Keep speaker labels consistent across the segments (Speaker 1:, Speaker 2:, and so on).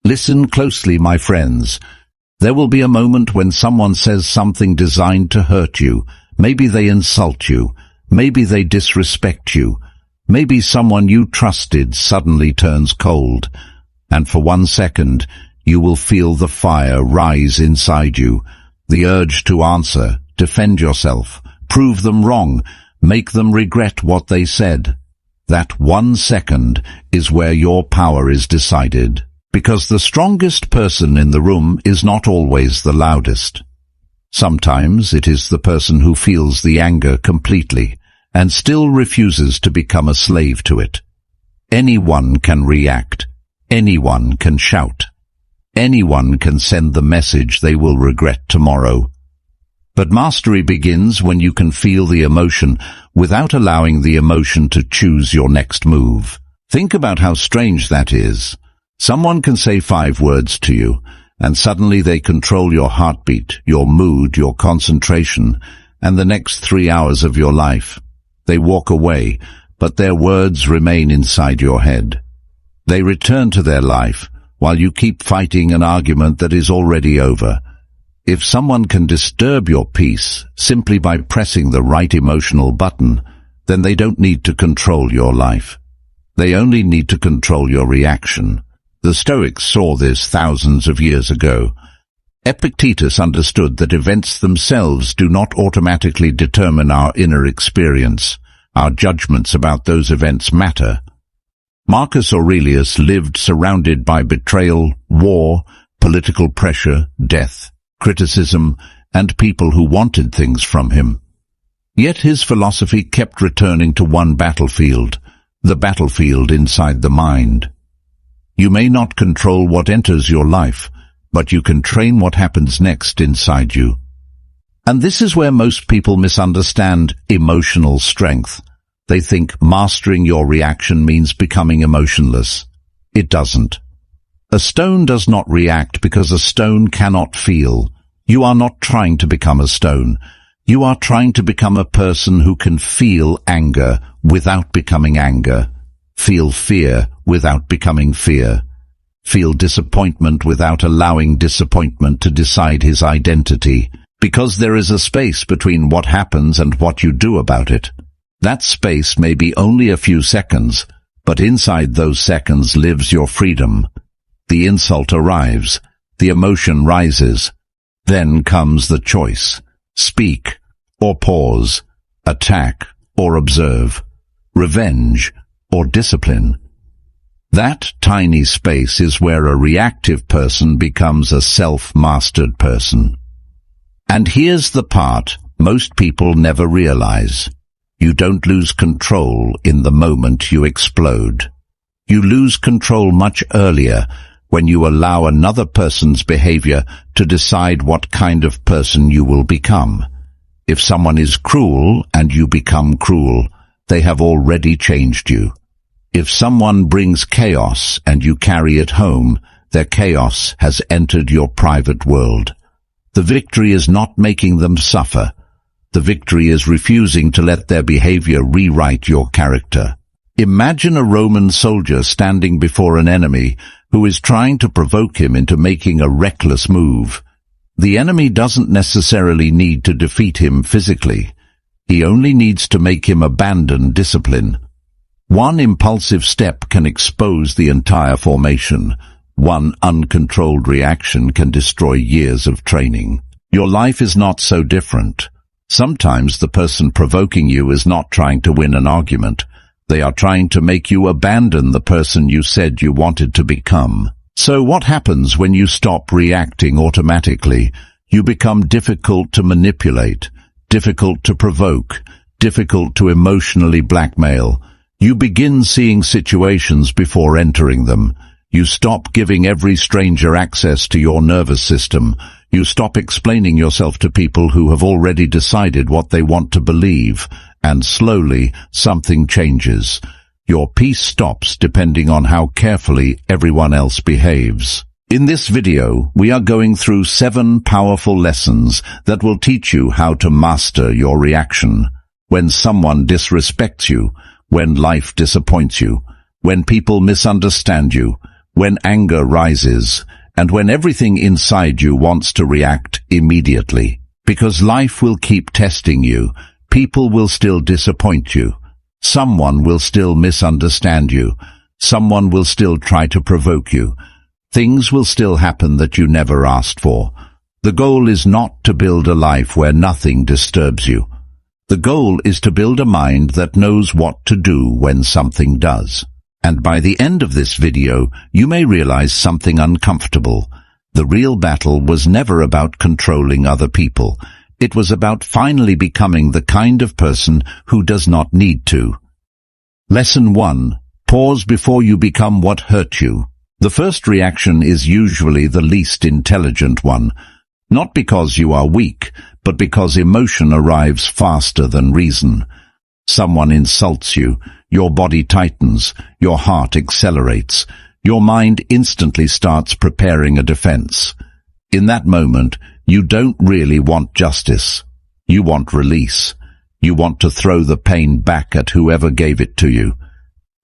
Speaker 1: Listen closely, my friends. There will be a moment when someone says something designed to hurt you. Maybe they insult you. Maybe they disrespect you. Maybe someone you trusted suddenly turns cold. And for 1 second, you will feel the fire rise inside you. The urge to answer, defend yourself, prove them wrong, make them regret what they said. That 1 second is where your power is decided. Because the strongest person in the room is not always the loudest. Sometimes it is the person who feels the anger completely and still refuses to become a slave to it. Anyone can react. Anyone can shout. Anyone can send the message they will regret tomorrow. But mastery begins when you can feel the emotion without allowing the emotion to choose your next move. Think about how strange that is. Someone can say 5 words to you, and suddenly they control your heartbeat, your mood, your concentration, and the next 3 hours of your life. They walk away, but their words remain inside your head. They return to their life, while you keep fighting an argument that is already over. If someone can disturb your peace simply by pressing the right emotional button, then they don't need to control your life. They only need to control your reaction. The Stoics saw this thousands of years ago. Epictetus understood that events themselves do not automatically determine our inner experience. Our judgments about those events matter. Marcus Aurelius lived surrounded by betrayal, war, political pressure, death, criticism, and people who wanted things from him. Yet his philosophy kept returning to one battlefield, the battlefield inside the mind. You may not control what enters your life, but you can train what happens next inside you. And this is where most people misunderstand emotional strength. They think mastering your reaction means becoming emotionless. It doesn't. A stone does not react because a stone cannot feel. You are not trying to become a stone. You are trying to become a person who can feel anger without becoming anger. Feel fear without becoming fear. Feel disappointment without allowing disappointment to decide his identity. Because there is a space between what happens and what you do about it. That space may be only a few seconds, but inside those seconds lives your freedom. The insult arrives. The emotion rises. Then comes the choice. Speak or pause. Attack or observe. Revenge or discipline. That tiny space is where a reactive person becomes a self-mastered person. And here's the part most people never realize. You don't lose control in the moment you explode. You lose control much earlier when you allow another person's behavior to decide what kind of person you will become. If someone is cruel and you become cruel, they have already changed you. If someone brings chaos and you carry it home, their chaos has entered your private world. The victory is not making them suffer. The victory is refusing to let their behavior rewrite your character. Imagine a Roman soldier standing before an enemy who is trying to provoke him into making a reckless move. The enemy doesn't necessarily need to defeat him physically. He only needs to make him abandon discipline. One impulsive step can expose the entire formation. One uncontrolled reaction can destroy years of training. Your life is not so different. Sometimes the person provoking you is not trying to win an argument. They are trying to make you abandon the person you said you wanted to become. So what happens when you stop reacting automatically? You become difficult to manipulate, difficult to provoke, difficult to emotionally blackmail. You begin seeing situations before entering them. You stop giving every stranger access to your nervous system. You stop explaining yourself to people who have already decided what they want to believe, and slowly something changes. Your peace stops depending on how carefully everyone else behaves. In this video, we are going through 7 powerful lessons that will teach you how to master your reaction. When someone disrespects you, when life disappoints you, when people misunderstand you, when anger rises, and when everything inside you wants to react immediately. Because life will keep testing you. People will still disappoint you. Someone will still misunderstand you. Someone will still try to provoke you. Things will still happen that you never asked for. The goal is not to build a life where nothing disturbs you. The goal is to build a mind that knows what to do when something does. And by the end of this video, you may realize something uncomfortable. The real battle was never about controlling other people. It was about finally becoming the kind of person who does not need to. Lesson 1. Pause before you become what hurt you. The first reaction is usually the least intelligent one. Not because you are weak, but because emotion arrives faster than reason. Someone insults you, your body tightens, your heart accelerates, your mind instantly starts preparing a defense. In that moment, you don't really want justice. You want release. You want to throw the pain back at whoever gave it to you.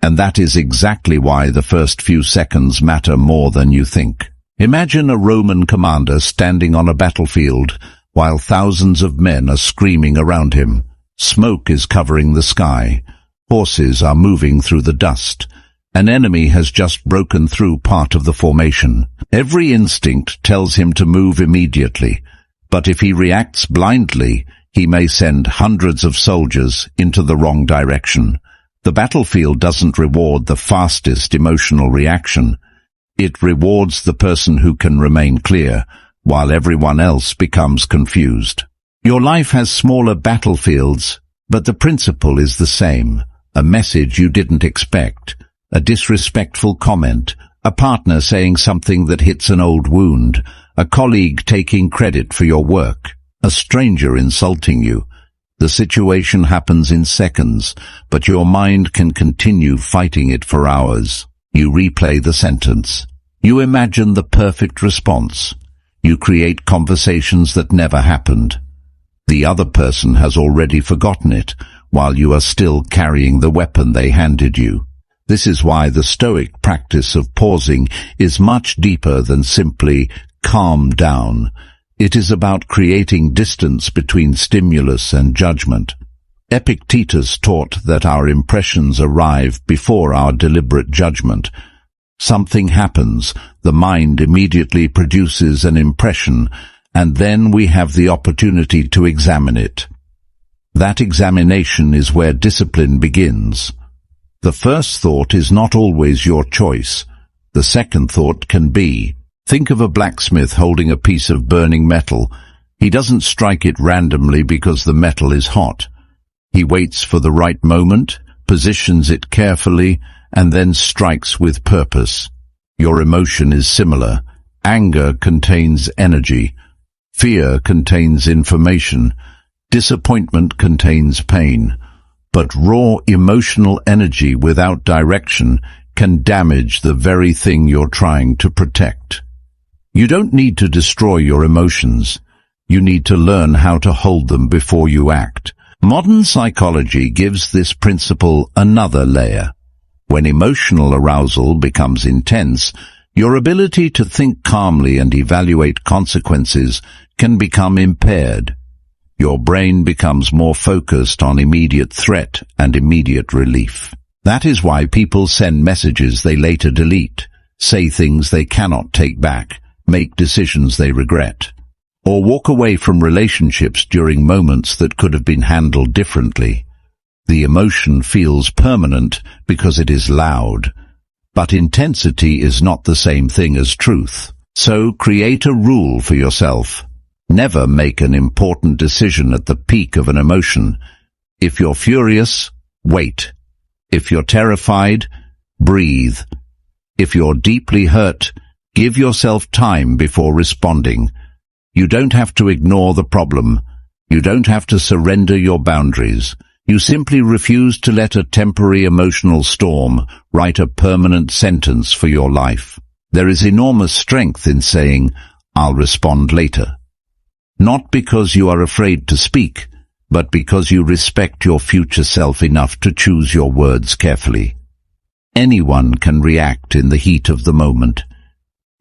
Speaker 1: And that is exactly why the first few seconds matter more than you think. Imagine a Roman commander standing on a battlefield while thousands of men are screaming around him. Smoke is covering the sky. Horses are moving through the dust. An enemy has just broken through part of the formation. Every instinct tells him to move immediately, but if he reacts blindly, he may send hundreds of soldiers into the wrong direction. The battlefield doesn't reward the fastest emotional reaction. It rewards the person who can remain clear, while everyone else becomes confused. Your life has smaller battlefields, but the principle is the same. A message you didn't expect, a disrespectful comment, a partner saying something that hits an old wound, a colleague taking credit for your work, a stranger insulting you. The situation happens in seconds, but your mind can continue fighting it for hours. You replay the sentence. You imagine the perfect response. You create conversations that never happened. The other person has already forgotten it, while you are still carrying the weapon they handed you. This is why the Stoic practice of pausing is much deeper than simply calm down. It is about creating distance between stimulus and judgment. Epictetus taught that our impressions arrive before our deliberate judgment. Something happens, the mind immediately produces an impression, and then we have the opportunity to examine it. That examination is where discipline begins. The first thought is not always your choice. The second thought can be. Think of a blacksmith holding a piece of burning metal. He doesn't strike it randomly because the metal is hot. He waits for the right moment, positions it carefully, and then strikes with purpose. Your emotion is similar. Anger contains energy. Fear contains information. Disappointment contains pain. But raw emotional energy without direction can damage the very thing you're trying to protect. You don't need to destroy your emotions. You need to learn how to hold them before you act. Modern psychology gives this principle another layer. When emotional arousal becomes intense, your ability to think calmly and evaluate consequences can become impaired. Your brain becomes more focused on immediate threat and immediate relief. That is why people send messages they later delete, say things they cannot take back, make decisions they regret, or walk away from relationships during moments that could have been handled differently. The emotion feels permanent because it is loud, but intensity is not the same thing as truth. So create a rule for yourself. Never make an important decision at the peak of an emotion. If you're furious, wait. If you're terrified, breathe. If you're deeply hurt, give yourself time before responding. You don't have to ignore the problem. You don't have to surrender your boundaries. You simply refuse to let a temporary emotional storm write a permanent sentence for your life. There is enormous strength in saying, "I'll respond later." Not because you are afraid to speak, but because you respect your future self enough to choose your words carefully. Anyone can react in the heat of the moment.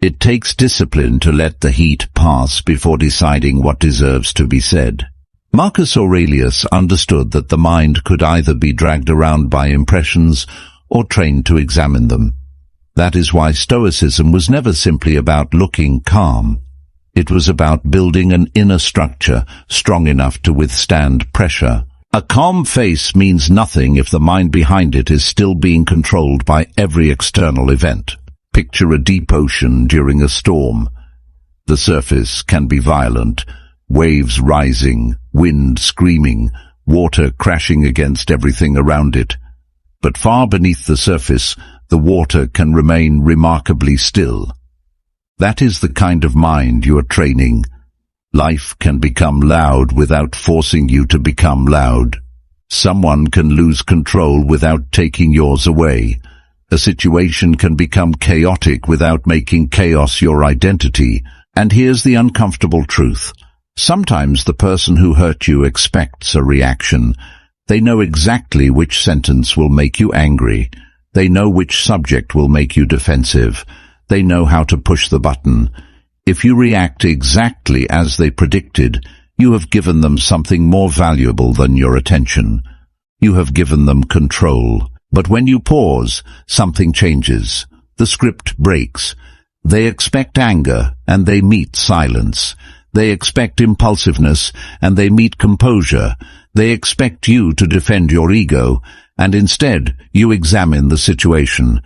Speaker 1: It takes discipline to let the heat pass before deciding what deserves to be said. Marcus Aurelius understood that the mind could either be dragged around by impressions or trained to examine them. That is why Stoicism was never simply about looking calm. It was about building an inner structure strong enough to withstand pressure. A calm face means nothing if the mind behind it is still being controlled by every external event. Picture a deep ocean during a storm. The surface can be violent, waves rising, wind screaming, water crashing against everything around it. But far beneath the surface, the water can remain remarkably still. That is the kind of mind you are training. Life can become loud without forcing you to become loud. Someone can lose control without taking yours away. A situation can become chaotic without making chaos your identity. And here's the uncomfortable truth. Sometimes the person who hurt you expects a reaction. They know exactly which sentence will make you angry. They know which subject will make you defensive. They know how to push the button. If you react exactly as they predicted, you have given them something more valuable than your attention. You have given them control. But when you pause, something changes. The script breaks. They expect anger, and they meet silence. They expect impulsiveness, and they meet composure. They expect you to defend your ego, and instead you examine the situation.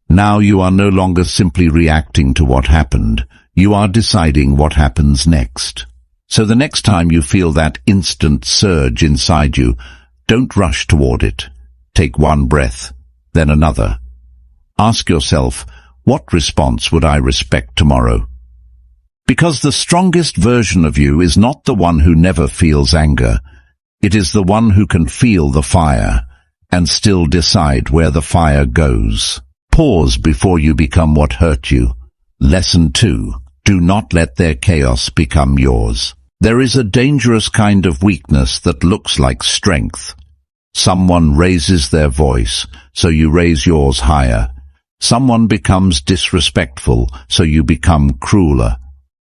Speaker 1: Now you are no longer simply reacting to what happened. You are deciding what happens next. So the next time you feel that instant surge inside you, don't rush toward it. Take one breath, then another. Ask yourself, what response would I respect tomorrow? Because the strongest version of you is not the one who never feels anger. It is the one who can feel the fire and still decide where the fire goes. Pause before you become what hurt you. Lesson 2. Do not let their chaos become yours. There is a dangerous kind of weakness that looks like strength. Someone raises their voice, so you raise yours higher. Someone becomes disrespectful, so you become crueler.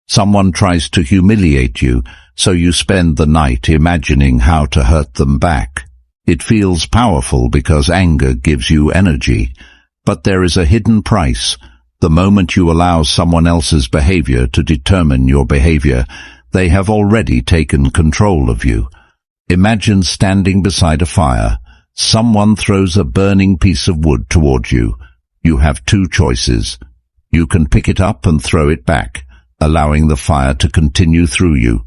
Speaker 1: Someone tries to humiliate you, so you spend the night imagining how to hurt them back. It feels powerful because anger gives you energy. But there is a hidden price. The moment you allow someone else's behavior to determine your behavior, they have already taken control of you. Imagine standing beside a fire. Someone throws a burning piece of wood toward you. You have two choices. You can pick it up and throw it back, allowing the fire to continue through you,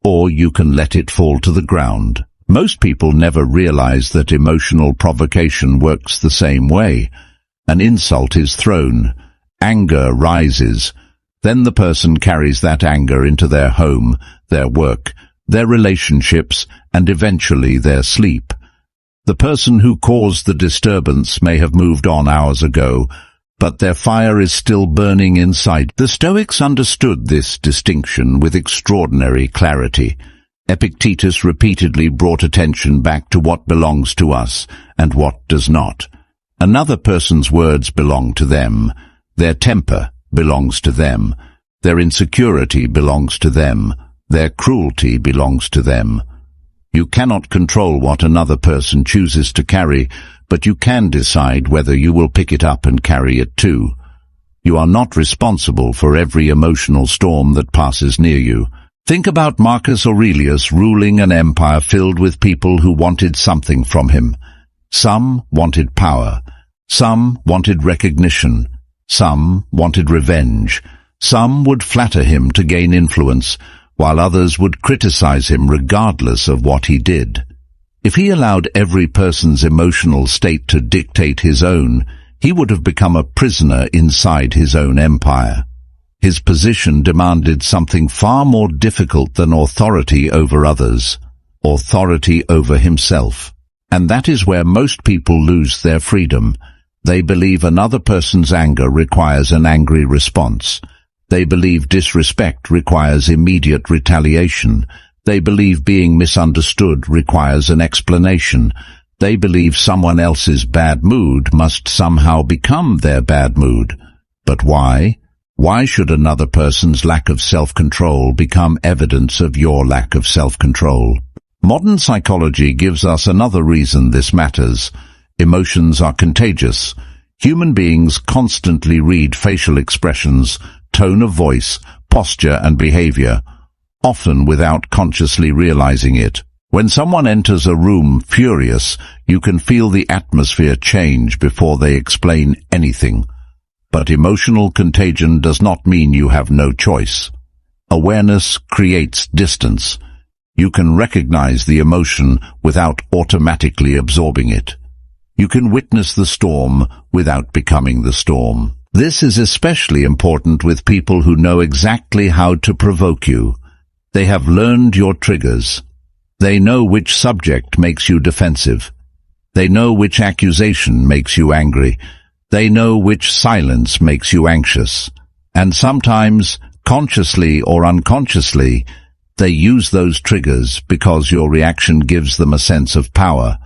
Speaker 1: or you can let it fall to the ground. Most people never realize that emotional provocation works the same way. An insult is thrown. Anger rises. Then the person carries that anger into their home, their work, their relationships, and eventually their sleep. The person who caused the disturbance may have moved on hours ago, but their fire is still burning inside. The Stoics understood this distinction with extraordinary clarity. Epictetus repeatedly brought attention back to what belongs to us and what does not. Another person's words belong to them. Their temper belongs to them. Their insecurity belongs to them. Their cruelty belongs to them. You cannot control what another person chooses to carry, but you can decide whether you will pick it up and carry it too. You are not responsible for every emotional storm that passes near you. Think about Marcus Aurelius ruling an empire filled with people who wanted something from him. Some wanted power. Some wanted recognition. Some wanted revenge. Some would flatter him to gain influence, while others would criticize him regardless of what he did. If he allowed every person's emotional state to dictate his own, he would have become a prisoner inside his own empire. His position demanded something far more difficult than authority over others, authority over himself. And that is where most people lose their freedom. They believe another person's anger requires an angry response. They believe disrespect requires immediate retaliation. They believe being misunderstood requires an explanation. They believe someone else's bad mood must somehow become their bad mood. But why? Why should another person's lack of self-control become evidence of your lack of self-control? Modern psychology gives us another reason this matters. Emotions are contagious. Human beings constantly read facial expressions, tone of voice, posture and behavior, often without consciously realizing it. When someone enters a room furious, you can feel the atmosphere change before they explain anything. But emotional contagion does not mean you have no choice. Awareness creates distance. You can recognize the emotion without automatically absorbing it. You can witness the storm without becoming the storm. This is especially important with people who know exactly how to provoke you. They have learned your triggers. They know which subject makes you defensive. They know which accusation makes you angry. They know which silence makes you anxious. And sometimes, consciously or unconsciously, they use those triggers because your reaction gives them a sense of power.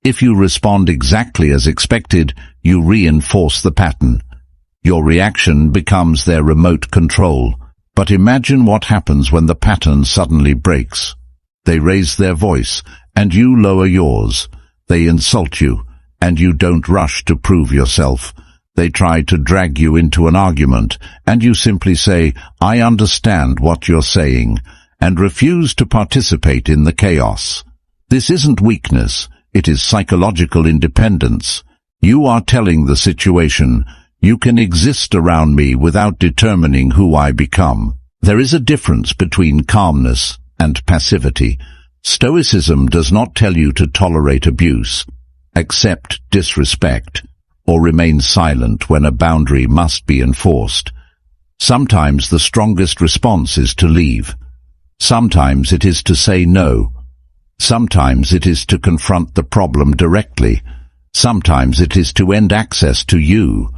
Speaker 1: If you respond exactly as expected, you reinforce the pattern. Your reaction becomes their remote control. But imagine what happens when the pattern suddenly breaks. They raise their voice, and you lower yours. They insult you, and you don't rush to prove yourself. They try to drag you into an argument, and you simply say, "I understand what you're saying," and refuse to participate in the chaos. This isn't weakness, it is psychological independence. You are telling the situation, "You can exist around me without determining who I become." There is a difference between calmness and passivity. Stoicism does not tell you to tolerate abuse, accept disrespect, or remain silent when a boundary must be enforced. Sometimes the strongest response is to leave. Sometimes it is to say no. Sometimes it is to confront the problem directly. Sometimes it is to end access to you.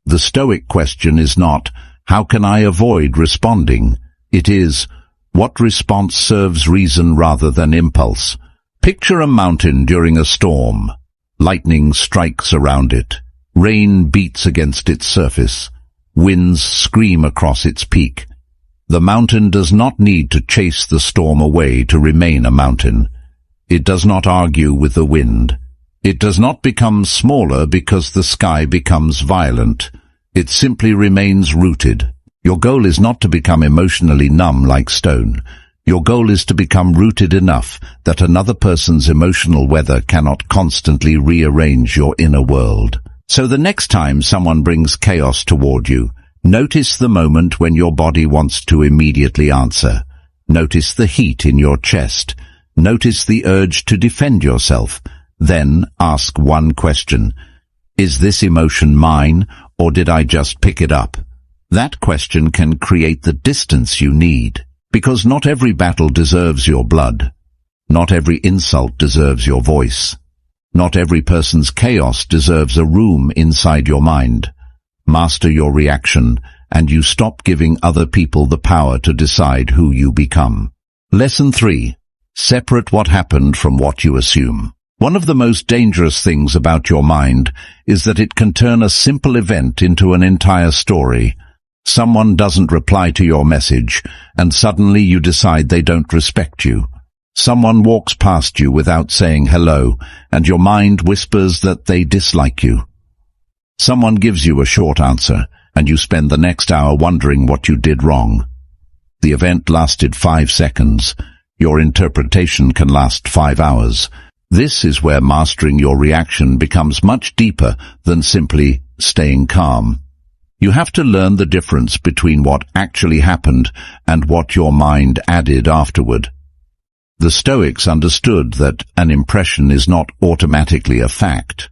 Speaker 1: The Stoic question is not, "How can I avoid responding?" It is, "What response serves reason rather than impulse?" Picture a mountain during a storm. Lightning strikes around it. Rain beats against its surface. Winds scream across its peak. The mountain does not need to chase the storm away to remain a mountain. It does not argue with the wind. It does not become smaller because the sky becomes violent. It simply remains rooted. Your goal is not to become emotionally numb like stone. Your goal is to become rooted enough that another person's emotional weather cannot constantly rearrange your inner world. So the next time someone brings chaos toward you, notice the moment when your body wants to immediately answer. Notice the heat in your chest. Notice the urge to defend yourself. Then ask one question. Is this emotion mine, or did I just pick it up? That question can create the distance you need, because not every battle deserves your blood. Not every insult deserves your voice. Not every person's chaos deserves a room inside your mind. Master your reaction, and you stop giving other people the power to decide who you become. Lesson 3. Separate what happened from what you assume. One of the most dangerous things about your mind is that it can turn a simple event into an entire story. Someone doesn't reply to your message, and suddenly you decide they don't respect you. Someone walks past you without saying hello, and your mind whispers that they dislike you. Someone gives you a short answer, and you spend the next hour wondering what you did wrong. The event lasted 5 seconds. Your interpretation can last 5 hours. This is where mastering your reaction becomes much deeper than simply staying calm. You have to learn the difference between what actually happened and what your mind added afterward. The Stoics understood that an impression is not automatically a fact.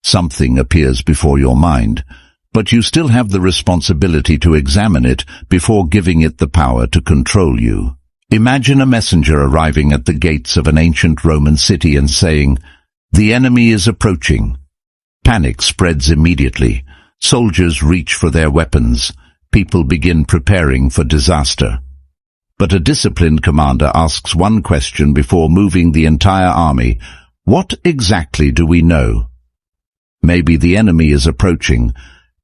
Speaker 1: Something appears before your mind, but you still have the responsibility to examine it before giving it the power to control you. Imagine a messenger arriving at the gates of an ancient Roman city and saying, "The enemy is approaching." Panic spreads immediately. Soldiers reach for their weapons. People begin preparing for disaster. But a disciplined commander asks one question before moving the entire army. What exactly do we know? Maybe the enemy is approaching.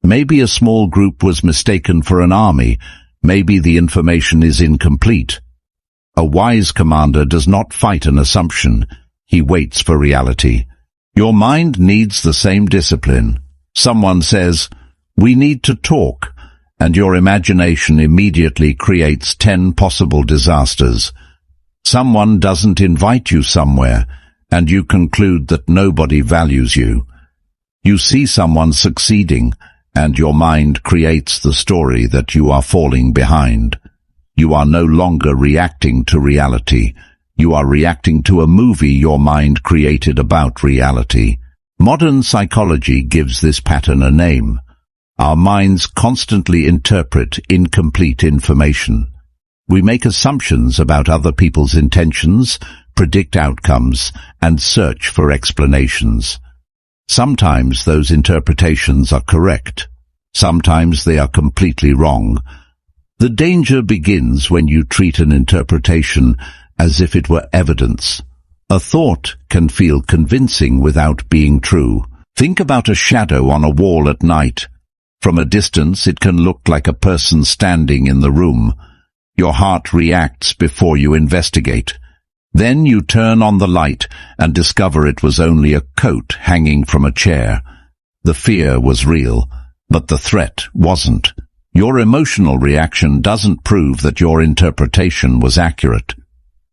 Speaker 1: Maybe a small group was mistaken for an army. Maybe the information is incomplete. A wise commander does not fight an assumption. He waits for reality. Your mind needs the same discipline. Someone says, "We need to talk," and your imagination immediately creates 10 possible disasters. Someone doesn't invite you somewhere, and you conclude that nobody values you. You see someone succeeding, and your mind creates the story that you are falling behind. You are no longer reacting to reality. You are reacting to a movie your mind created about reality. Modern psychology gives this pattern a name. Our minds constantly interpret incomplete information. We make assumptions about other people's intentions, predict outcomes, and search for explanations. Sometimes those interpretations are correct. Sometimes they are completely wrong. The danger begins when you treat an interpretation as if it were evidence. A thought can feel convincing without being true. Think about a shadow on a wall at night. From a distance, it can look like a person standing in the room. Your heart reacts before you investigate. Then you turn on the light and discover it was only a coat hanging from a chair. The fear was real, but the threat wasn't. Your emotional reaction doesn't prove that your interpretation was accurate.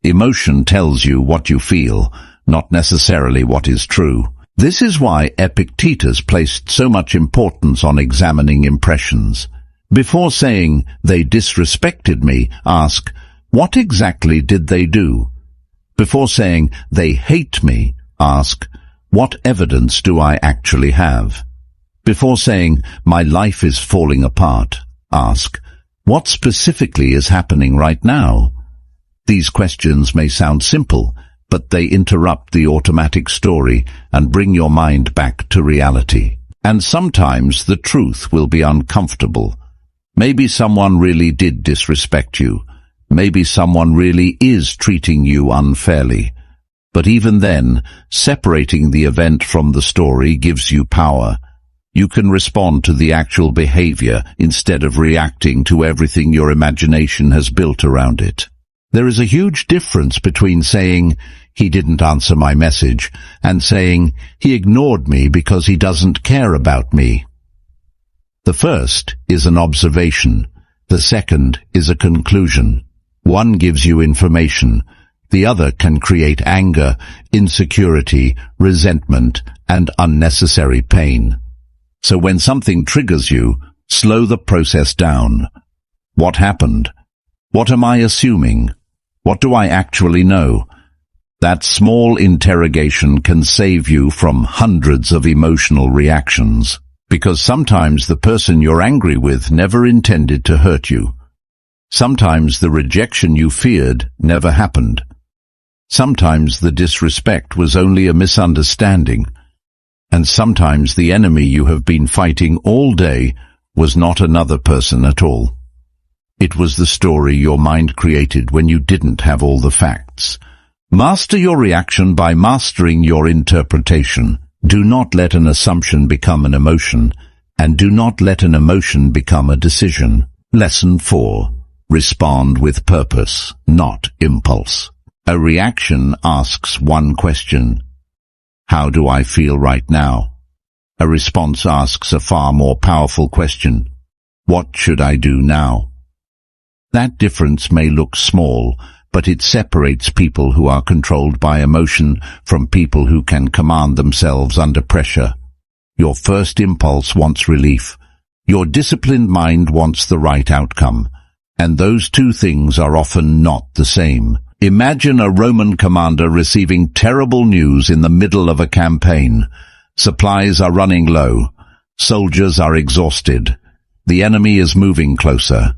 Speaker 1: Emotion tells you what you feel, not necessarily what is true. This is why Epictetus placed so much importance on examining impressions. Before saying, "They disrespected me," ask, "What exactly did they do?" Before saying, "They hate me," ask, "What evidence do I actually have?" Before saying, "My life is falling apart," ask, "What specifically is happening right now?" These questions may sound simple, but they interrupt the automatic story and bring your mind back to reality. And sometimes the truth will be uncomfortable. Maybe someone really did disrespect you. Maybe someone really is treating you unfairly. But even then, separating the event from the story gives you power. You can respond to the actual behavior instead of reacting to everything your imagination has built around it. There is a huge difference between saying, "He didn't answer my message," and saying, "He ignored me because he doesn't care about me." The first is an observation. The second is a conclusion. One gives you information. The other can create anger, insecurity, resentment, and unnecessary pain. So when something triggers you, slow the process down. What happened? What am I assuming? What do I actually know? That small interrogation can save you from hundreds of emotional reactions, because sometimes the person you're angry with never intended to hurt you. Sometimes the rejection you feared never happened. Sometimes the disrespect was only a misunderstanding. And sometimes the enemy you have been fighting all day was not another person at all. It was the story your mind created when you didn't have all the facts. Master your reaction by mastering your interpretation. Do not let an assumption become an emotion, and do not let an emotion become a decision. Lesson 4. Respond with purpose, not impulse. A reaction asks one question. How do I feel right now? A response asks a far more powerful question. What should I do now? That difference may look small, but it separates people who are controlled by emotion from people who can command themselves under pressure. Your first impulse wants relief. Your disciplined mind wants the right outcome. And those two things are often not the same. Imagine a Roman commander receiving terrible news in the middle of a campaign. Supplies are running low. Soldiers are exhausted. The enemy is moving closer.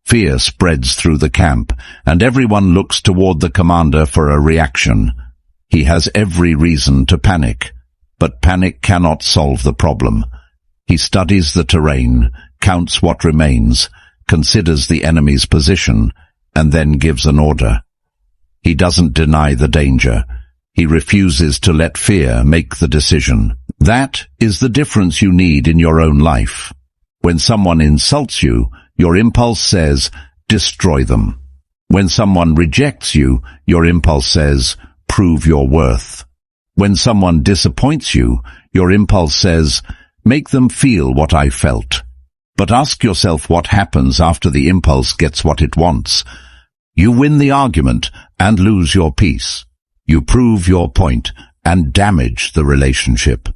Speaker 1: Fear spreads through the camp, and everyone looks toward the commander for a reaction. He has every reason to panic, but panic cannot solve the problem. He studies the terrain, counts what remains, considers the enemy's position, and then gives an order. He doesn't deny the danger. He refuses to let fear make the decision. That is the difference you need in your own life. When someone insults you, your impulse says, destroy them. When someone rejects you, your impulse says, prove your worth. When someone disappoints you, your impulse says, make them feel what I felt. But ask yourself what happens after the impulse gets what it wants. You win the argument and lose your peace. You prove your point and damage the relationship.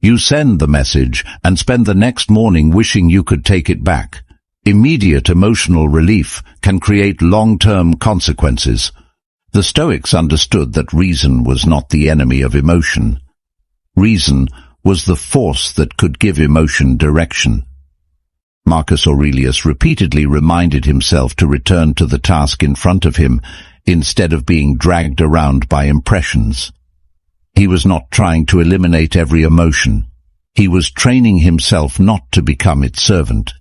Speaker 1: You send the message and spend the next morning wishing you could take it back. Immediate emotional relief can create long-term consequences. The Stoics understood that reason was not the enemy of emotion. Reason was the force that could give emotion direction. Marcus Aurelius repeatedly reminded himself to return to the task in front of him instead of being dragged around by impressions. He was not trying to eliminate every emotion. He was training himself not to become its servant.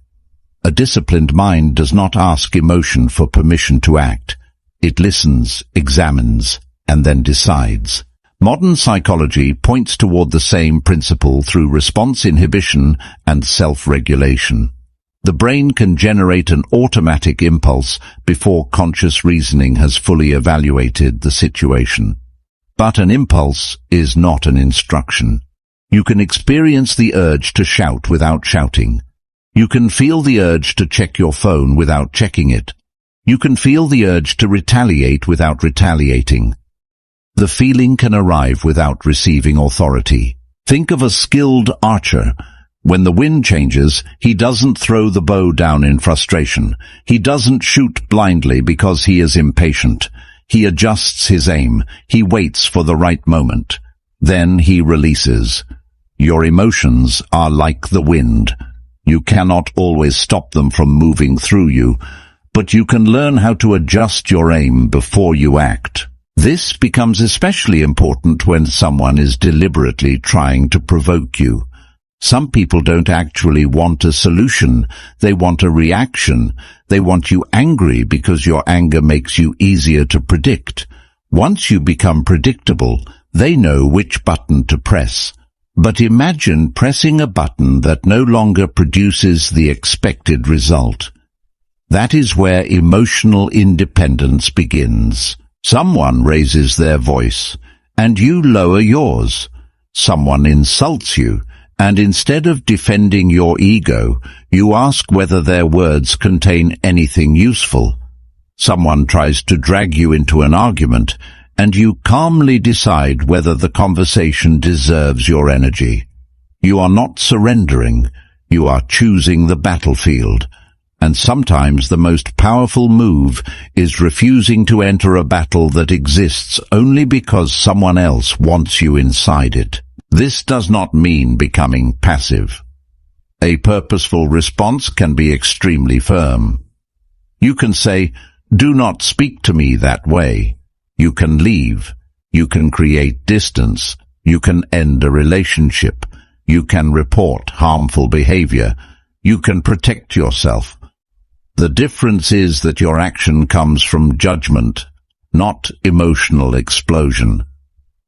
Speaker 1: A disciplined mind does not ask emotion for permission to act. It listens, examines, and then decides. Modern psychology points toward the same principle through response inhibition and self-regulation. The brain can generate an automatic impulse before conscious reasoning has fully evaluated the situation. But an impulse is not an instruction. You can experience the urge to shout without shouting. You can feel the urge to check your phone without checking it. You can feel the urge to retaliate without retaliating. The feeling can arrive without receiving authority. Think of a skilled archer. When the wind changes, he doesn't throw the bow down in frustration. He doesn't shoot blindly because he is impatient. He adjusts his aim. He waits for the right moment. Then he releases. Your emotions are like the wind. You cannot always stop them from moving through you, but you can learn how to adjust your aim before you act. This becomes especially important when someone is deliberately trying to provoke you. Some people don't actually want a solution. They want a reaction. They want you angry because your anger makes you easier to predict. Once you become predictable, they know which button to press. But imagine pressing a button that no longer produces the expected result. That is where emotional independence begins. Someone raises their voice, and you lower yours. Someone insults you, and instead of defending your ego, you ask whether their words contain anything useful. Someone tries to drag you into an argument, and you calmly decide whether the conversation deserves your energy. You are not surrendering, you are choosing the battlefield. And sometimes the most powerful move is refusing to enter a battle that exists only because someone else wants you inside it. This does not mean becoming passive. A purposeful response can be extremely firm. You can say, "Do not speak to me that way." You can leave. You can create distance. You can end a relationship. You can report harmful behavior. You can protect yourself. The difference is that your action comes from judgment, not emotional explosion.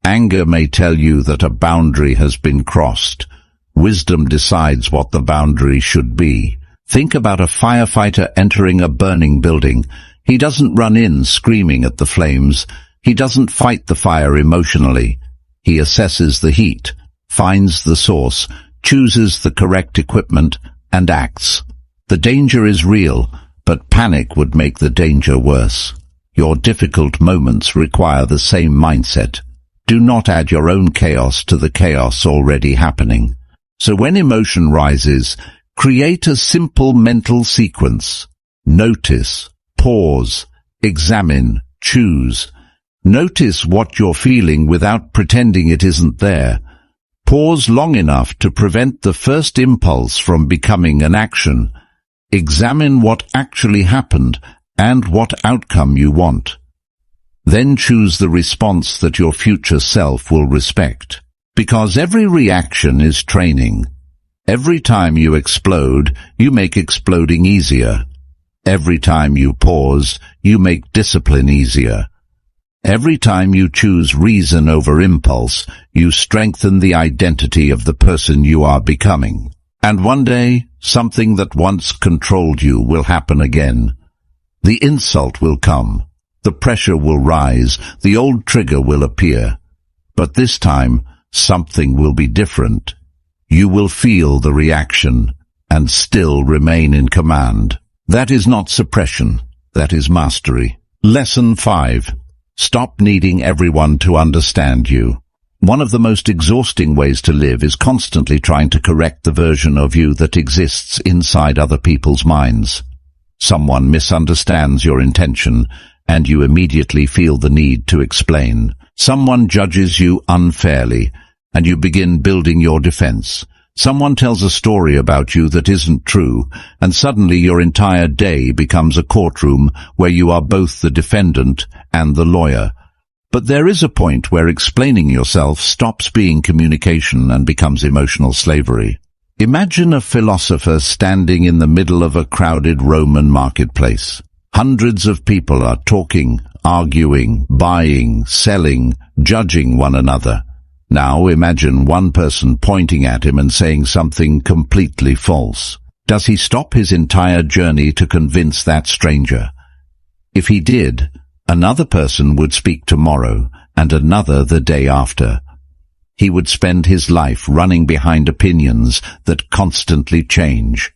Speaker 1: Anger may tell you that a boundary has been crossed. Wisdom decides what the boundary should be. Think about a firefighter entering a burning building. He doesn't run in screaming at the flames. He doesn't fight the fire emotionally. He assesses the heat, finds the source, chooses the correct equipment, and acts. The danger is real, but panic would make the danger worse. Your difficult moments require the same mindset. Do not add your own chaos to the chaos already happening. So when emotion rises, create a simple mental sequence. Notice, pause, examine, choose. Notice what you're feeling without pretending it isn't there. Pause long enough to prevent the first impulse from becoming an action. Examine what actually happened and what outcome you want. Then choose the response that your future self will respect. Because every reaction is training. Every time you explode, you make exploding easier. Every time you pause, you make discipline easier. Every time you choose reason over impulse, you strengthen the identity of the person you are becoming. And one day, something that once controlled you will happen again. The insult will come. The pressure will rise. The old trigger will appear. But this time, something will be different. You will feel the reaction and still remain in command. That is not suppression. That is mastery. Lesson 5. Stop needing everyone to understand you. One of the most exhausting ways to live is constantly trying to correct the version of you that exists inside other people's minds. Someone misunderstands your intention, and you immediately feel the need to explain. Someone judges you unfairly, and you begin building your defense. Someone tells a story about you that isn't true, and suddenly your entire day becomes a courtroom where you are both the defendant and the lawyer. But there is a point where explaining yourself stops being communication and becomes emotional slavery. Imagine a philosopher standing in the middle of a crowded Roman marketplace. Hundreds of people are talking, arguing, buying, selling, judging one another. Now imagine one person pointing at him and saying something completely false. Does he stop his entire journey to convince that stranger? If he did, another person would speak tomorrow, and another the day after. He would spend his life running behind opinions that constantly change.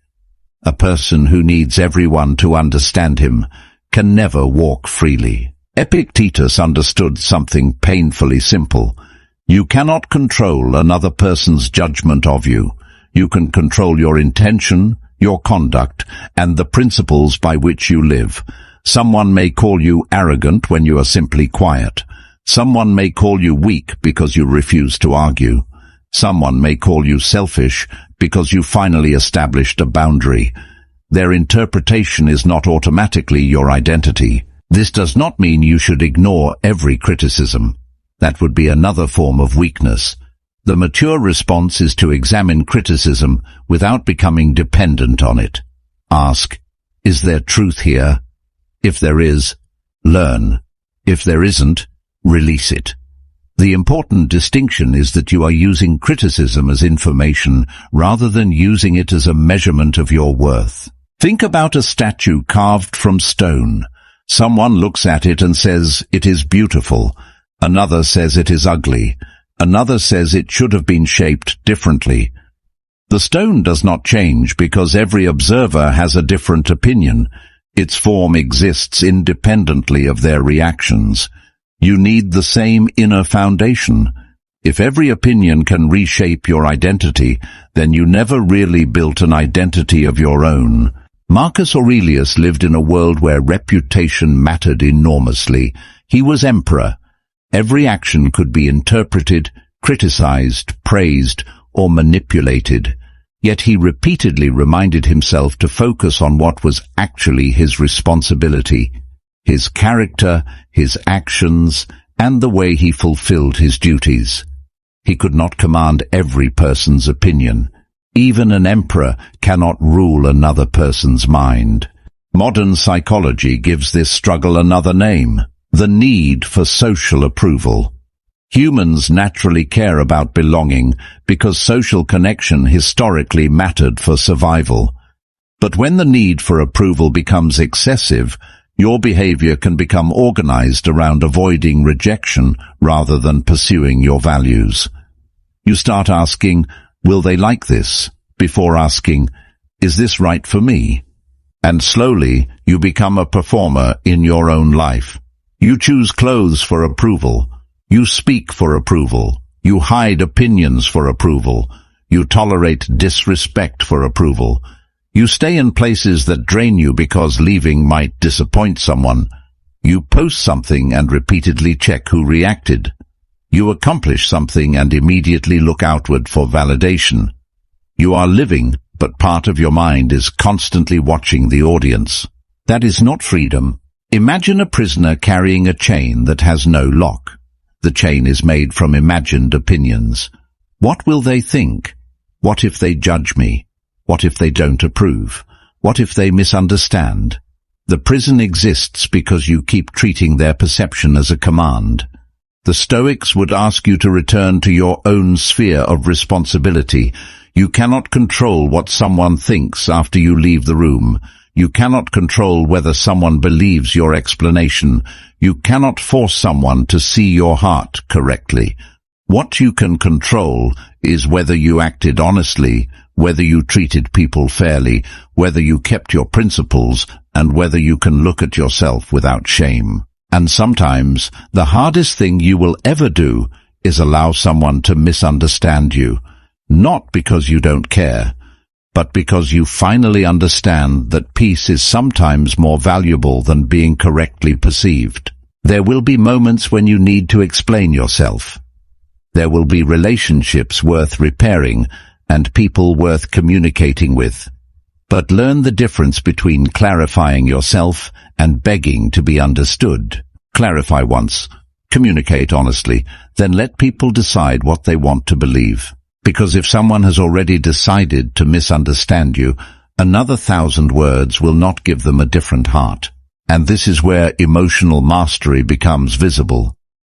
Speaker 1: A person who needs everyone to understand him can never walk freely. Epictetus understood something painfully simple. You cannot control another person's judgment of you. You can control your intention, your conduct, and the principles by which you live. Someone may call you arrogant when you are simply quiet. Someone may call you weak because you refuse to argue. Someone may call you selfish because you finally established a boundary. Their interpretation is not automatically your identity. This does not mean you should ignore every criticism. That would be another form of weakness. The mature response is to examine criticism without becoming dependent on it. Ask, is there truth here? If there is, learn. If there isn't, release it. The important distinction is that you are using criticism as information rather than using it as a measurement of your worth. Think about a statue carved from stone. Someone looks at it and says, it is beautiful. Another says it is ugly. Another says it should have been shaped differently. The stone does not change because every observer has a different opinion. Its form exists independently of their reactions. You need the same inner foundation. If every opinion can reshape your identity, then you never really built an identity of your own. Marcus Aurelius lived in a world where reputation mattered enormously. He was emperor. Every action could be interpreted, criticized, praised, or manipulated. Yet he repeatedly reminded himself to focus on what was actually his responsibility, his character, his actions, and the way he fulfilled his duties. He could not command every person's opinion. Even an emperor cannot rule another person's mind. Modern psychology gives this struggle another name: the need for social approval. Humans naturally care about belonging because social connection historically mattered for survival. But when the need for approval becomes excessive, your behavior can become organized around avoiding rejection rather than pursuing your values. You start asking, will they like this? Before asking, is this right for me? And slowly, you become a performer in your own life. You choose clothes for approval. You speak for approval. You hide opinions for approval. You tolerate disrespect for approval. You stay in places that drain you because leaving might disappoint someone. You post something and repeatedly check who reacted. You accomplish something and immediately look outward for validation. You are living, but part of your mind is constantly watching the audience. That is not freedom. Imagine a prisoner carrying a chain that has no lock. The chain is made from imagined opinions. What will they think? What if they judge me? What if they don't approve? What if they misunderstand? The prison exists because you keep treating their perception as a command. The Stoics would ask you to return to your own sphere of responsibility. You cannot control what someone thinks after you leave the room. You cannot control whether someone believes your explanation. You cannot force someone to see your heart correctly. What you can control is whether you acted honestly, whether you treated people fairly, whether you kept your principles, and whether you can look at yourself without shame. And sometimes, the hardest thing you will ever do is allow someone to misunderstand you, not because you don't care, but because you finally understand that peace is sometimes more valuable than being correctly perceived. There will be moments when you need to explain yourself. There will be relationships worth repairing and people worth communicating with. But learn the difference between clarifying yourself and begging to be understood. Clarify once, communicate honestly, then let people decide what they want to believe. Because if someone has already decided to misunderstand you, another 1,000 words will not give them a different heart. And this is where emotional mastery becomes visible.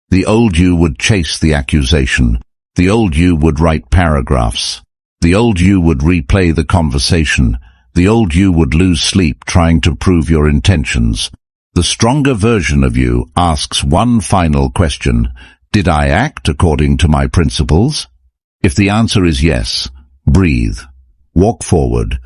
Speaker 1: The old you would chase the accusation. The old you would write paragraphs. The old you would replay the conversation. The old you would lose sleep trying to prove your intentions. The stronger version of you asks one final question. Did I act according to my principles? If the answer is yes, breathe. Walk forward.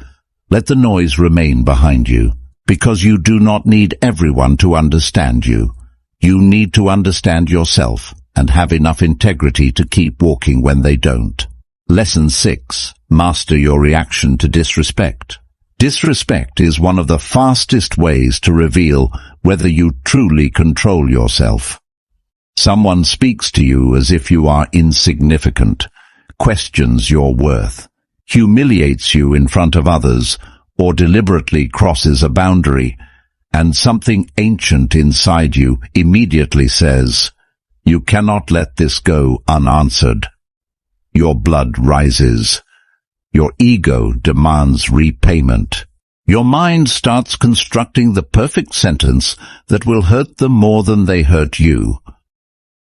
Speaker 1: Let the noise remain behind you. Because you do not need everyone to understand you. You need to understand yourself and have enough integrity to keep walking when they don't. Lesson 6. Master your reaction to disrespect. Disrespect is one of the fastest ways to reveal whether you truly control yourself. Someone speaks to you as if you are insignificant, questions your worth, humiliates you in front of others, or deliberately crosses a boundary, and something ancient inside you immediately says, "You cannot let this go unanswered." Your blood rises. Your ego demands repayment. Your mind starts constructing the perfect sentence that will hurt them more than they hurt you.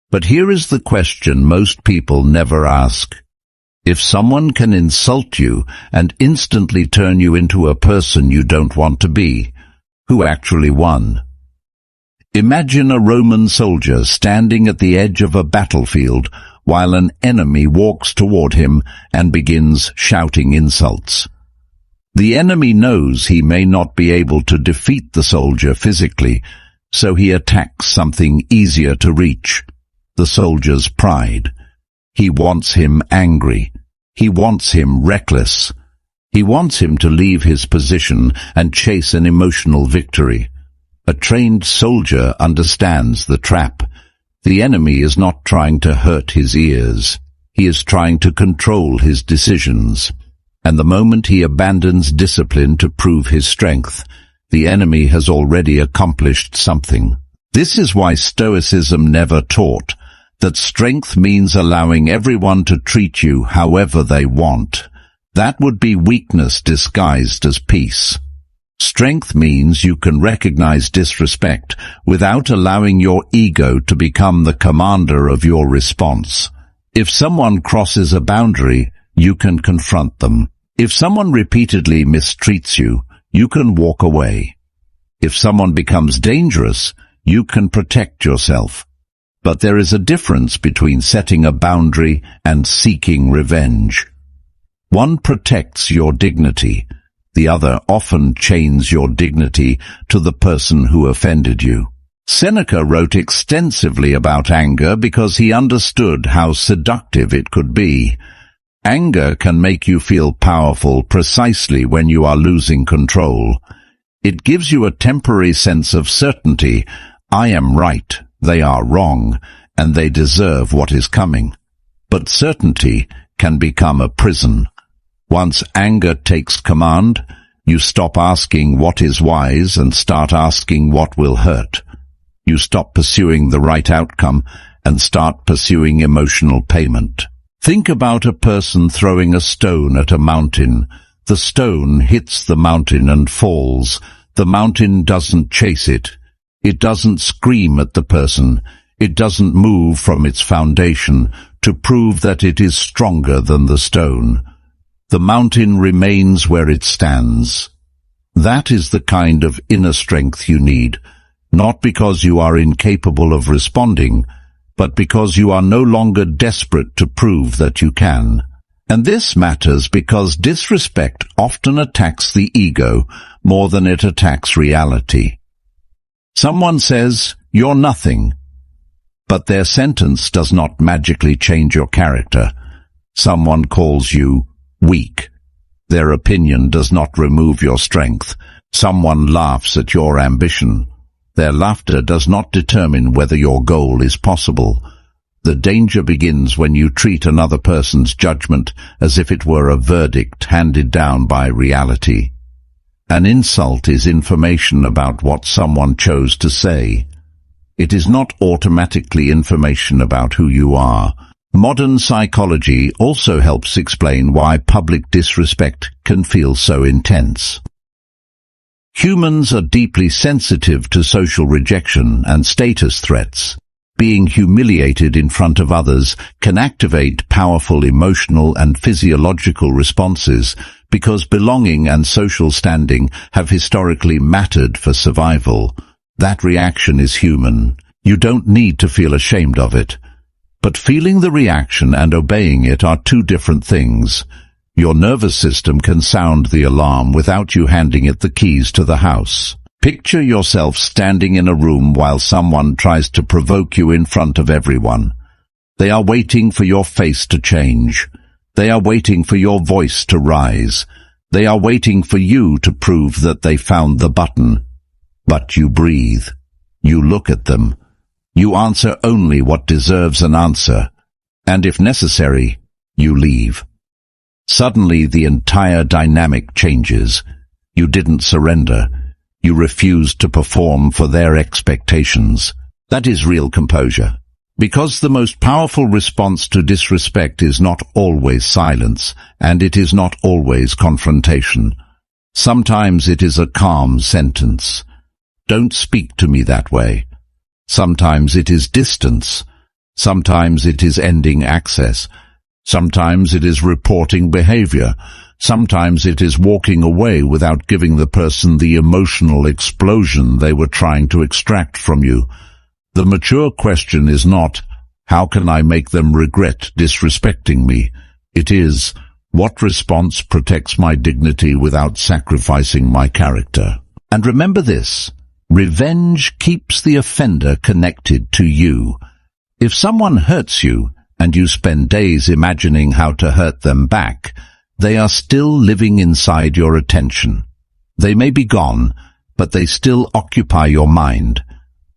Speaker 1: But here is the question most people never ask. If someone can insult you and instantly turn you into a person you don't want to be, who actually won? Imagine a Roman soldier standing at the edge of a battlefield while an enemy walks toward him and begins shouting insults. The enemy knows he may not be able to defeat the soldier physically, so he attacks something easier to reach, the soldier's pride. He wants him angry. He wants him reckless. He wants him to leave his position and chase an emotional victory. A trained soldier understands the trap. The enemy is not trying to hurt his ears. He is trying to control his decisions. And the moment he abandons discipline to prove his strength, the enemy has already accomplished something. This is why Stoicism never taught that strength means allowing everyone to treat you however they want. That would be weakness disguised as peace. Strength means you can recognize disrespect without allowing your ego to become the commander of your response. If someone crosses a boundary, you can confront them. If someone repeatedly mistreats you, you can walk away. If someone becomes dangerous, you can protect yourself. But there is a difference between setting a boundary and seeking revenge. One protects your dignity. The other often chains your dignity to the person who offended you. Seneca wrote extensively about anger because he understood how seductive it could be. Anger can make you feel powerful precisely when you are losing control. It gives you a temporary sense of certainty. I am right, they are wrong, and they deserve what is coming. But certainty can become a prison. Once anger takes command, you stop asking what is wise and start asking what will hurt. You stop pursuing the right outcome and start pursuing emotional payment. Think about a person throwing a stone at a mountain. The stone hits the mountain and falls. The mountain doesn't chase it. It doesn't scream at the person. It doesn't move from its foundation to prove that it is stronger than the stone. The mountain remains where it stands. That is the kind of inner strength you need, not because you are incapable of responding, but because you are no longer desperate to prove that you can. And this matters because disrespect often attacks the ego more than it attacks reality. Someone says, "You're nothing," but their sentence does not magically change your character. Someone calls you weak. Their opinion does not remove your strength. Someone laughs at your ambition. Their laughter does not determine whether your goal is possible. The danger begins when you treat another person's judgment as if it were a verdict handed down by reality. An insult is information about what someone chose to say. It is not automatically information about who you are. Modern psychology also helps explain why public disrespect can feel so intense. Humans are deeply sensitive to social rejection and status threats. Being humiliated in front of others can activate powerful emotional and physiological responses because belonging and social standing have historically mattered for survival. That reaction is human. You don't need to feel ashamed of it. But feeling the reaction and obeying it are two different things. Your nervous system can sound the alarm without you handing it the keys to the house. Picture yourself standing in a room while someone tries to provoke you in front of everyone. They are waiting for your face to change. They are waiting for your voice to rise. They are waiting for you to prove that they found the button. But you breathe. You look at them. You answer only what deserves an answer. And if necessary, you leave. Suddenly the entire dynamic changes. You didn't surrender. You refused to perform for their expectations. That is real composure. Because the most powerful response to disrespect is not always silence, and it is not always confrontation. Sometimes it is a calm sentence. Don't speak to me that way. Sometimes it is distance. Sometimes it is ending access. Sometimes it is reporting behavior. Sometimes it is walking away without giving the person the emotional explosion they were trying to extract from you. The mature question is not, how can I make them regret disrespecting me? It is, what response protects my dignity without sacrificing my character? And remember this, revenge keeps the offender connected to you. If someone hurts you, and you spend days imagining how to hurt them back, they are still living inside your attention. They may be gone, but they still occupy your mind.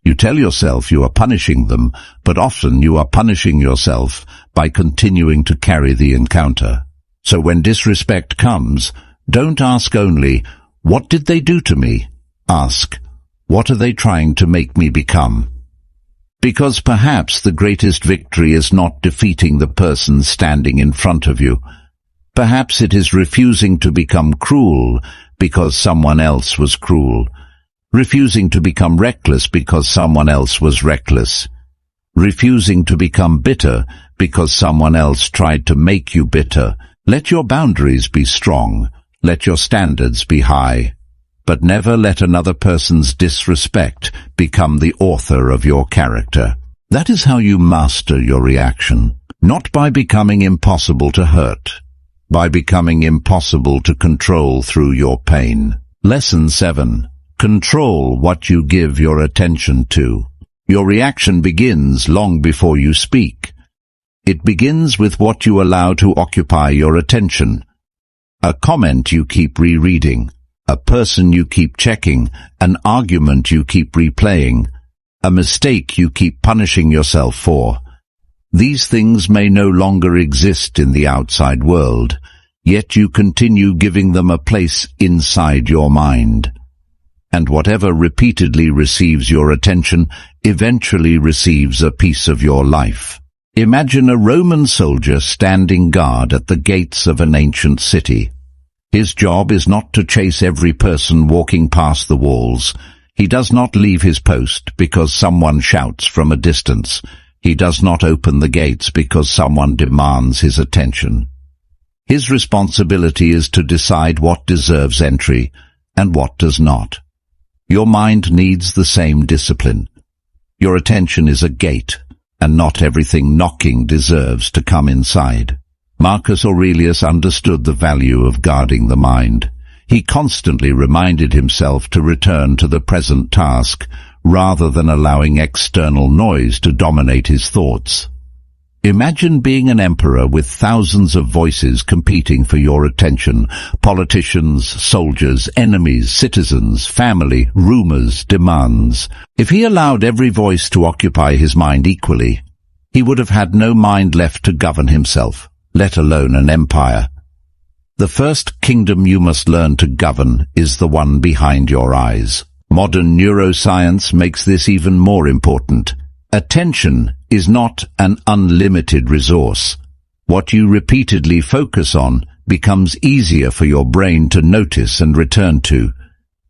Speaker 1: You tell yourself you are punishing them, but often you are punishing yourself by continuing to carry the encounter. So when disrespect comes, don't ask only, what did they do to me? Ask, what are they trying to make me become? Because perhaps the greatest victory is not defeating the person standing in front of you. Perhaps it is refusing to become cruel because someone else was cruel. Refusing to become reckless because someone else was reckless. Refusing to become bitter because someone else tried to make you bitter. Let your boundaries be strong. Let your standards be high. But never let another person's disrespect become the author of your character. That is how you master your reaction. Not by becoming impossible to hurt, by becoming impossible to control through your pain. Lesson 7. Control what you give your attention to. Your reaction begins long before you speak. It begins with what you allow to occupy your attention. A comment you keep rereading. A person you keep checking, an argument you keep replaying, a mistake you keep punishing yourself for. These things may no longer exist in the outside world, yet you continue giving them a place inside your mind. And whatever repeatedly receives your attention eventually receives a piece of your life. Imagine a Roman soldier standing guard at the gates of an ancient city. His job is not to chase every person walking past the walls. He does not leave his post because someone shouts from a distance. He does not open the gates because someone demands his attention. His responsibility is to decide what deserves entry and what does not. Your mind needs the same discipline. Your attention is a gate, and not everything knocking deserves to come inside. Marcus Aurelius understood the value of guarding the mind. He constantly reminded himself to return to the present task, rather than allowing external noise to dominate his thoughts. Imagine being an emperor with thousands of voices competing for your attention: politicians, soldiers, enemies, citizens, family, rumors, demands. If he allowed every voice to occupy his mind equally, he would have had no mind left to govern himself, let alone an empire. The first kingdom you must learn to govern is the one behind your eyes. Modern neuroscience makes this even more important. Attention is not an unlimited resource. What you repeatedly focus on becomes easier for your brain to notice and return to.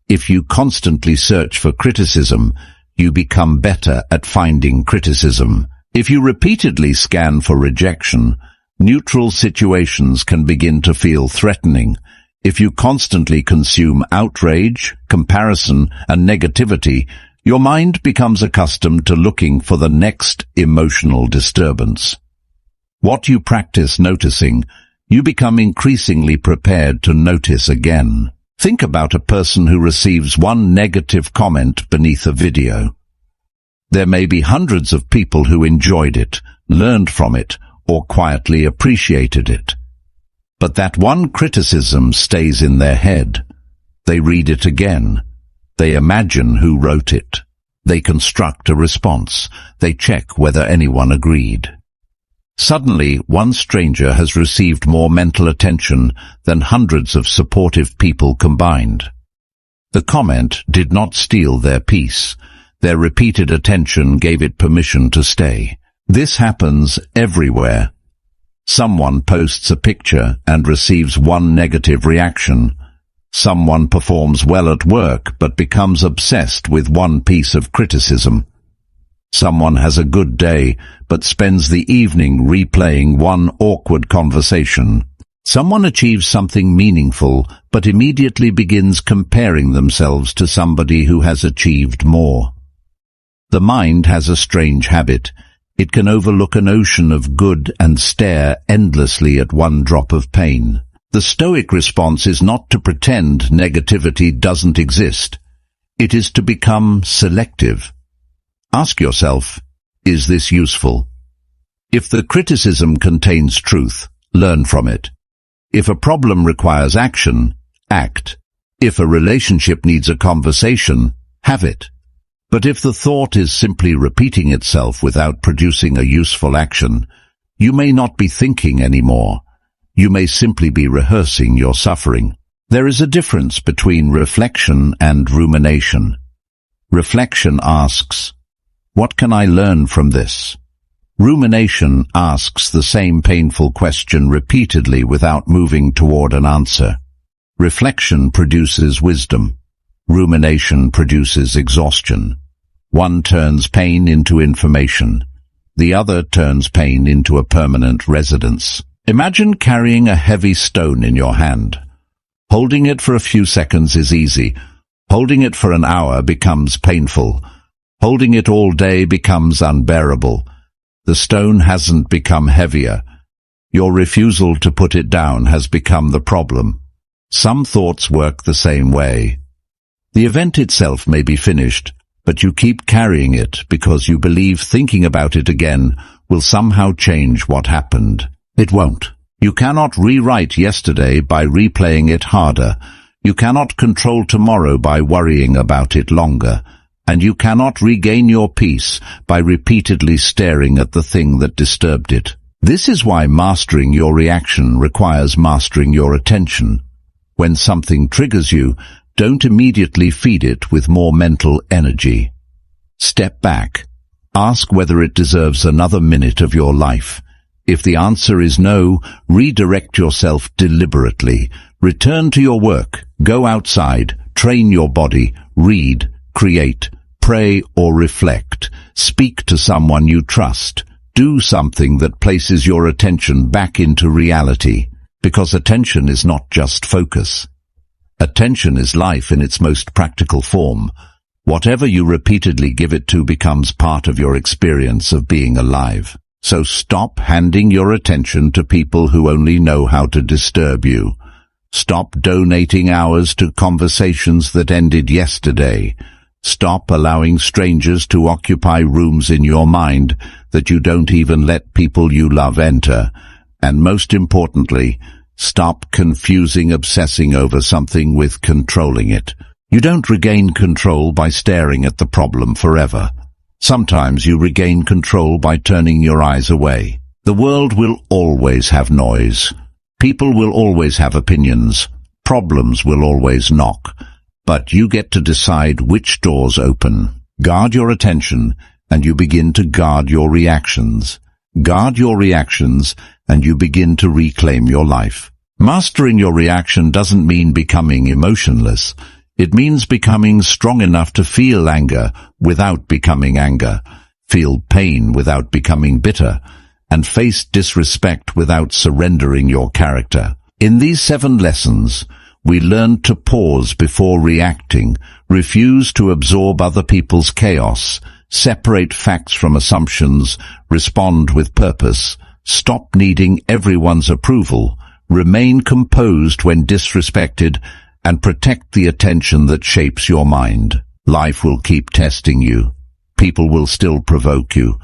Speaker 1: If you constantly search for criticism, you become better at finding criticism. If you repeatedly scan for rejection, neutral situations can begin to feel threatening. If you constantly consume outrage, comparison, and negativity, your mind becomes accustomed to looking for the next emotional disturbance. What you practice noticing, you become increasingly prepared to notice again. Think about a person who receives one negative comment beneath a video. There may be hundreds of people who enjoyed it, learned from it, or quietly appreciated it. But that one criticism stays in their head. They read it again. They imagine who wrote it. They construct a response. They check whether anyone agreed. Suddenly, one stranger has received more mental attention than hundreds of supportive people combined. The comment did not steal their peace. Their repeated attention gave it permission to stay. This happens everywhere. Someone posts a picture and receives one negative reaction. Someone performs well at work but becomes obsessed with one piece of criticism. Someone has a good day but spends the evening replaying one awkward conversation. Someone achieves something meaningful but immediately begins comparing themselves to somebody who has achieved more. The mind has a strange habit. It can overlook an ocean of good and stare endlessly at one drop of pain. The Stoic response is not to pretend negativity doesn't exist. It is to become selective. Ask yourself, is this useful? If the criticism contains truth, learn from it. If a problem requires action, act. If a relationship needs a conversation, have it. But if the thought is simply repeating itself without producing a useful action, you may not be thinking anymore. You may simply be rehearsing your suffering. There is a difference between reflection and rumination. Reflection asks, what can I learn from this? Rumination asks the same painful question repeatedly without moving toward an answer. Reflection produces wisdom. Rumination produces exhaustion. One turns pain into information. The other turns pain into a permanent residence. Imagine carrying a heavy stone in your hand. Holding it for a few seconds is easy. Holding it for an hour becomes painful. Holding it all day becomes unbearable. The stone hasn't become heavier. Your refusal to put it down has become the problem. Some thoughts work the same way. The event itself may be finished, but you keep carrying it because you believe thinking about it again will somehow change what happened. It won't. You cannot rewrite yesterday by replaying it harder. You cannot control tomorrow by worrying about it longer. And you cannot regain your peace by repeatedly staring at the thing that disturbed it. This is why mastering your reaction requires mastering your attention. When something triggers you, don't immediately feed it with more mental energy. Step back. Ask whether it deserves another minute of your life. If the answer is no, redirect yourself deliberately. Return to your work, go outside, train your body, read, create, pray or reflect. Speak to someone you trust. Do something that places your attention back into reality, because attention is not just focus. Attention is life in its most practical form. Whatever you repeatedly give it to becomes part of your experience of being alive. So stop handing your attention to people who only know how to disturb you. Stop donating hours to conversations that ended yesterday. Stop allowing strangers to occupy rooms in your mind that you don't even let people you love enter. And most importantly, stop confusing obsessing over something with controlling it. You don't regain control by staring at the problem forever. Sometimes you regain control by turning your eyes away. The world will always have noise. People will always have opinions. Problems will always knock. But you get to decide which doors open. Guard your attention, and you begin to guard your reactions. Guard your reactions, and you begin to reclaim your life. Mastering your reaction doesn't mean becoming emotionless. It means becoming strong enough to feel anger without becoming anger, feel pain without becoming bitter, and face disrespect without surrendering your character. In these 7 lessons, we learn to pause before reacting, refuse to absorb other people's chaos, separate facts from assumptions, respond with purpose, stop needing everyone's approval, remain composed when disrespected, and protect the attention that shapes your mind. Life will keep testing you. People will still provoke you.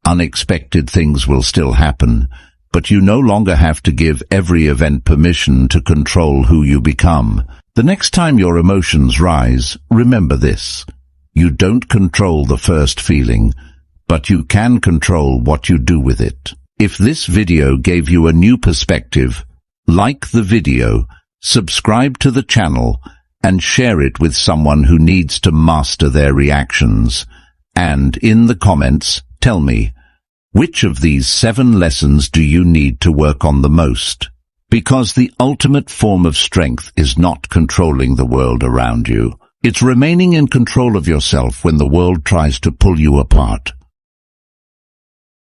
Speaker 1: Unexpected things will still happen. But you no longer have to give every event permission to control who you become. The next time your emotions rise, remember this. You don't control the first feeling, but you can control what you do with it. If this video gave you a new perspective, like the video, subscribe to the channel, and share it with someone who needs to master their reactions. And in the comments, tell me, which of these 7 lessons do you need to work on the most? Because the ultimate form of strength is not controlling the world around you. It's remaining in control of yourself when the world tries to pull you apart.